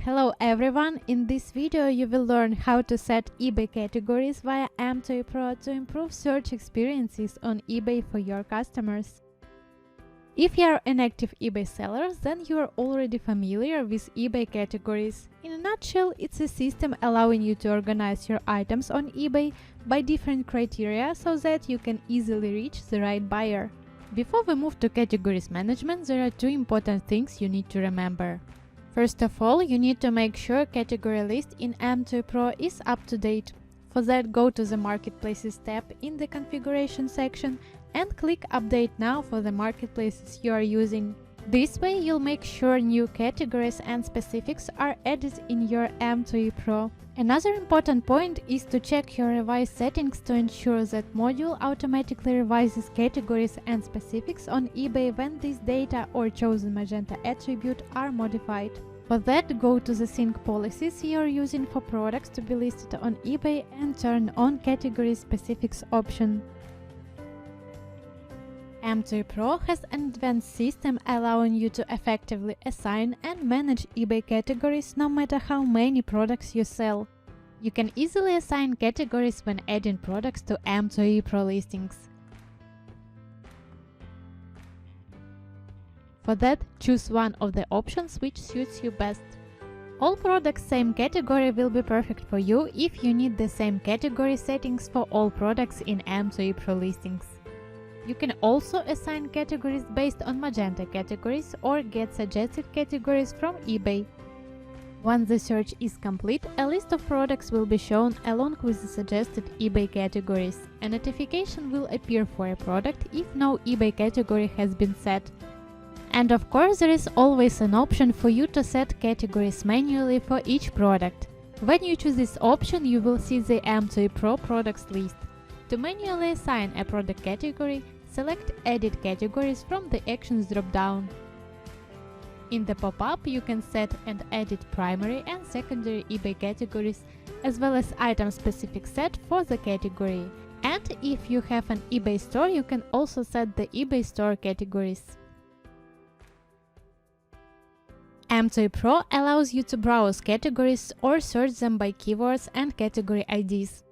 Hello everyone, in this video you will learn how to set eBay categories via M2E Pro to improve search experiences on eBay for your customers. If you are an active eBay seller, then you are already familiar with eBay categories. In a nutshell, it's a system allowing you to organize your items on eBay by different criteria so that you can easily reach the right buyer. Before we move to categories management, there are two important things you need to remember. First of all, you need to make sure category list in M2E Pro is up to date. For that, go to the Marketplaces tab in the Configuration section and click Update Now for the marketplaces you are using. This way, you'll make sure new categories and specifics are added in your M2E Pro. Another important point is to check your revised settings to ensure that module automatically revises categories and specifics on eBay when this data or chosen Magento attribute are modified. For that, go to the sync policies you are using for products to be listed on eBay and turn on category specifics option. M2E Pro has an advanced system allowing you to effectively assign and manage eBay categories no matter how many products you sell. You can easily assign categories when adding products to M2E Pro listings. For that, choose one of the options which suits you best. All products same category will be perfect for you if you need the same category settings for all products in M2E Pro listings. You can also assign categories based on Magento categories or get suggested categories from eBay. Once the search is complete, a list of products will be shown along with the suggested eBay categories. A notification will appear for a product if no eBay category has been set. And of course, there is always an option for you to set categories manually for each product. When you choose this option, you will see the M2E Pro products list. To manually assign a product category, select Edit Categories from the Actions drop-down. In the pop-up, you can set and edit primary and secondary eBay categories, as well as item-specific set for the category. And if you have an eBay store, you can also set the eBay store categories. M2E Pro allows you to browse categories or search them by keywords and category IDs.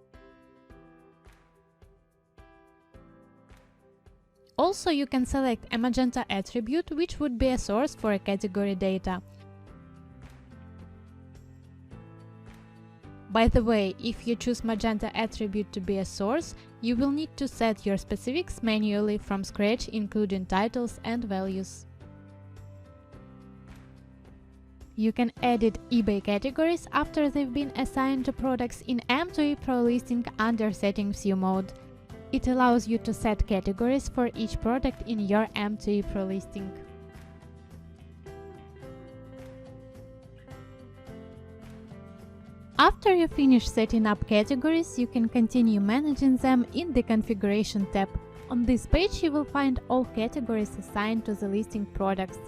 Also, you can select a Magento attribute, which would be a source for a category data. By the way, if you choose Magento attribute to be a source, you will need to set your specifics manually from scratch, including titles and values. You can edit eBay categories after they've been assigned to products in M2E Pro listing under Settings View mode. It allows you to set categories for each product in your M2E Pro listing. After you finish setting up categories, you can continue managing them in the Configuration tab. On this page, you will find all categories assigned to the listing products.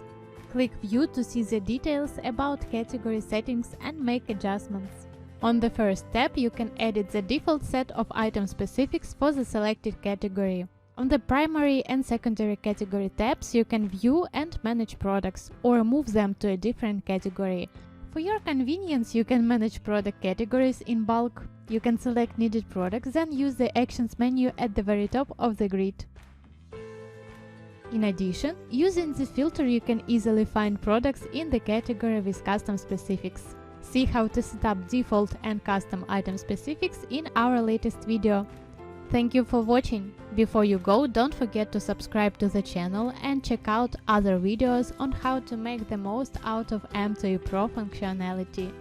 Click View to see the details about category settings and make adjustments. On the first tab, you can edit the default set of item specifics for the selected category. On the primary and secondary category tabs, you can view and manage products or move them to a different category. For your convenience, you can manage product categories in bulk. You can select needed products, then use the Actions menu at the very top of the grid. In addition, using the filter, you can easily find products in the category with custom specifics. See how to set up default and custom item specifics in our latest video. Thank you for watching. Before you go, don't forget to subscribe to the channel and check out other videos on how to make the most out of M2E Pro functionality.